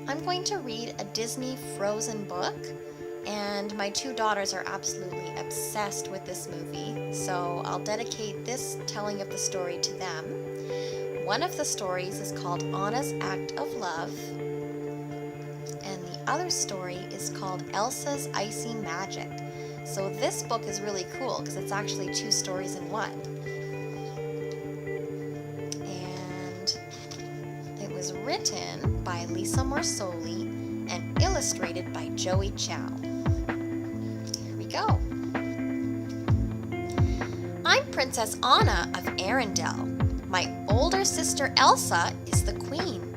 I'm going to read a Disney Frozen book, and my two daughters are absolutely obsessed with this movie, so I'll dedicate this telling of the story to them. One of the stories is called Anna's Act of Love, and the other story is called Elsa's Icy Magic. So this book is really cool because it's actually two stories in one. And it was written by Lisa Morsoli and illustrated by Joey Chow. Here we go. I'm Princess Anna of Arendelle. My older sister Elsa is the queen.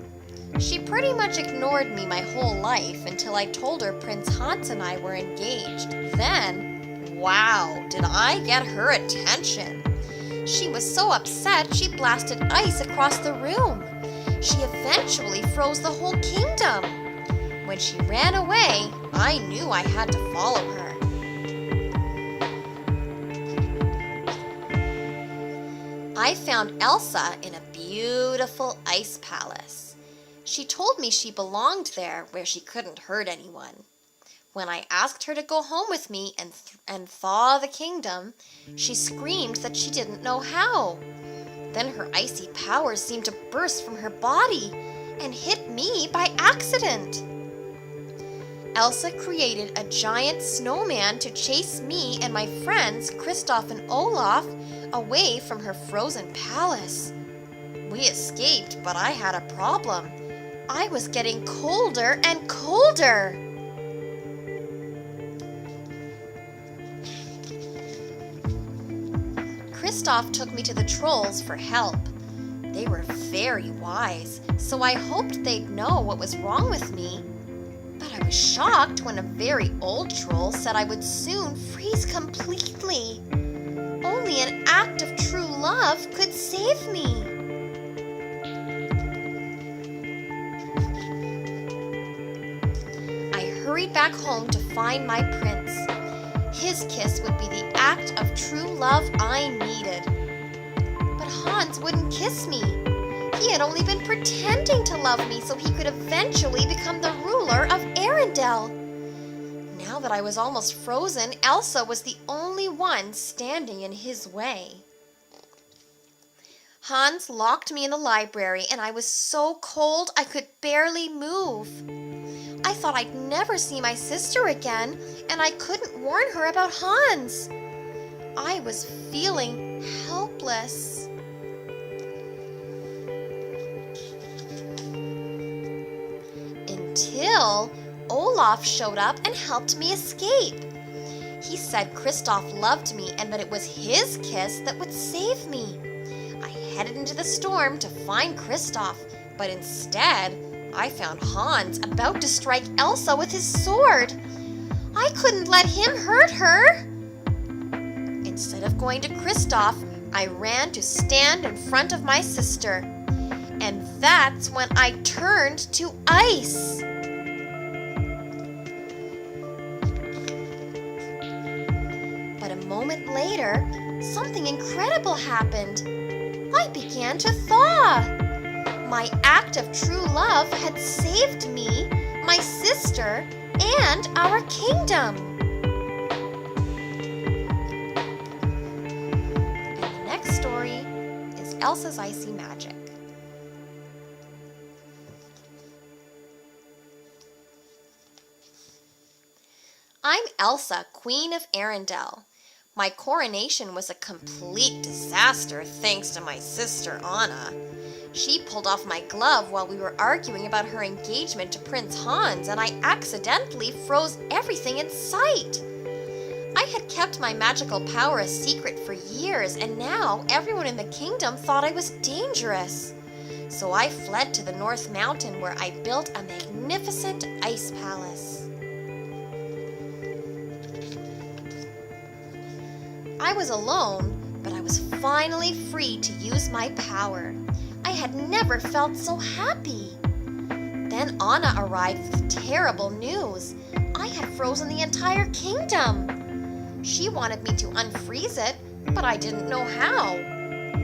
She pretty much ignored me my whole life until I told her Prince Hans and I were engaged. Then, wow, did I get her attention. She was so upset she blasted ice across the room. She eventually froze the whole kingdom. When she ran away, I knew I had to follow her. I found Elsa in a beautiful ice palace. She told me she belonged there where she couldn't hurt anyone. When I asked her to go home with me and thaw the kingdom, she screamed that she didn't know how. Then her icy powers seemed to burst from her body and hit me by accident. Elsa created a giant snowman to chase me and my friends, Kristoff and Olaf, away from her frozen palace. We escaped, but I had a problem. I was getting colder and colder. Kristoff took me to the trolls for help. They were very wise, so I hoped they'd know what was wrong with me. But I was shocked when a very old troll said I would soon freeze completely. Only an act of true love could save me. I hurried back home to find my prince. His kiss would be the act of true love I needed. But Hans wouldn't kiss me. He had only been pretending to love me so he could eventually become the ruler of Arendelle. Now that I was almost frozen, Elsa was the only one standing in his way. Hans locked me in the library and I was so cold I could barely move. I thought I'd never see my sister again, and I couldn't warn her about Hans. I was feeling helpless. Until Olaf showed up and helped me escape. He said Kristoff loved me and that it was his kiss that would save me. I headed into the storm to find Kristoff, but instead, I found Hans about to strike Elsa with his sword. I couldn't let him hurt her. Instead of going to Kristoff, I ran to stand in front of my sister. And that's when I turned to ice. But a moment later, something incredible happened. I began to thaw. My act of true love had saved me, my sister, and our kingdom. And the next story is Elsa's Icy Magic. I'm Elsa, Queen of Arendelle. My coronation was a complete disaster thanks to my sister Anna. She pulled off my glove while we were arguing about her engagement to Prince Hans, and I accidentally froze everything in sight. I had kept my magical power a secret for years, and now everyone in the kingdom thought I was dangerous. So I fled to the North Mountain where I built a magnificent ice palace. I was alone, but I was finally free to use my power. I had never felt so happy. Then Anna arrived with terrible news. I had frozen the entire kingdom. She wanted me to unfreeze it, but I didn't know how.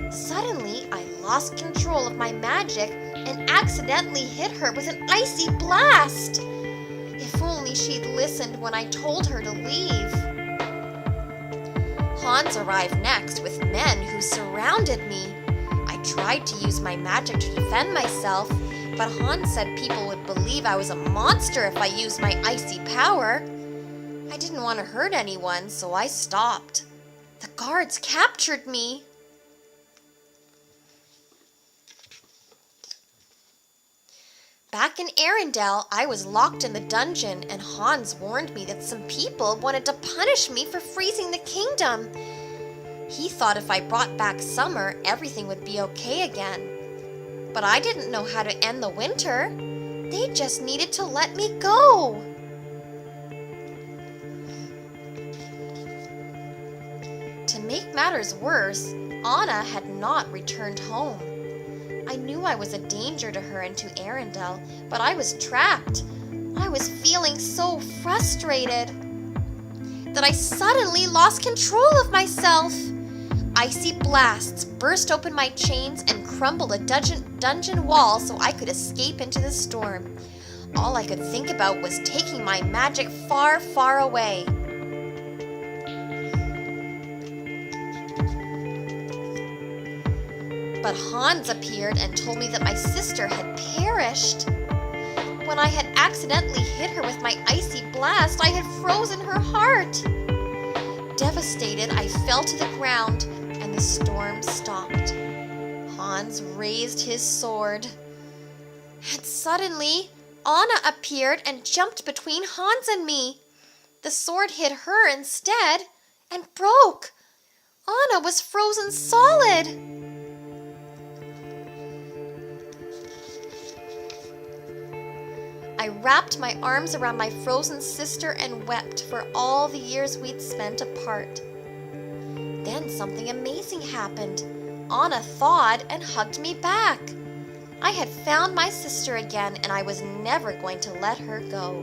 Suddenly, I lost control of my magic, and accidentally hit her with an icy blast. If only she'd listened when I told her to leave. Hans arrived next with men who surrounded me. I tried to use my magic to defend myself, but Hans said people would believe I was a monster if I used my icy power. I didn't want to hurt anyone, so I stopped. The guards captured me. Back in Arendelle, I was locked in the dungeon, and Hans warned me that some people wanted to punish me for freezing the kingdom. He thought if I brought back summer, everything would be okay again. But I didn't know how to end the winter. They just needed to let me go. To make matters worse, Anna had not returned home. I knew I was a danger to her and to Arendelle, but I was trapped. I was feeling so frustrated that I suddenly lost control of myself. Icy blasts burst open my chains and crumbled a dungeon wall so I could escape into the storm. All I could think about was taking my magic far, far away. But Hans appeared and told me that my sister had perished. When I had accidentally hit her with my icy blast, I had frozen her heart. Devastated, I fell to the ground, and the storm stopped. Hans raised his sword. And suddenly, Anna appeared and jumped between Hans and me. The sword hit her instead and broke. Anna was frozen solid. I wrapped my arms around my frozen sister and wept for all the years we'd spent apart. Then something amazing happened. Anna thawed and hugged me back. I had found my sister again, and I was never going to let her go.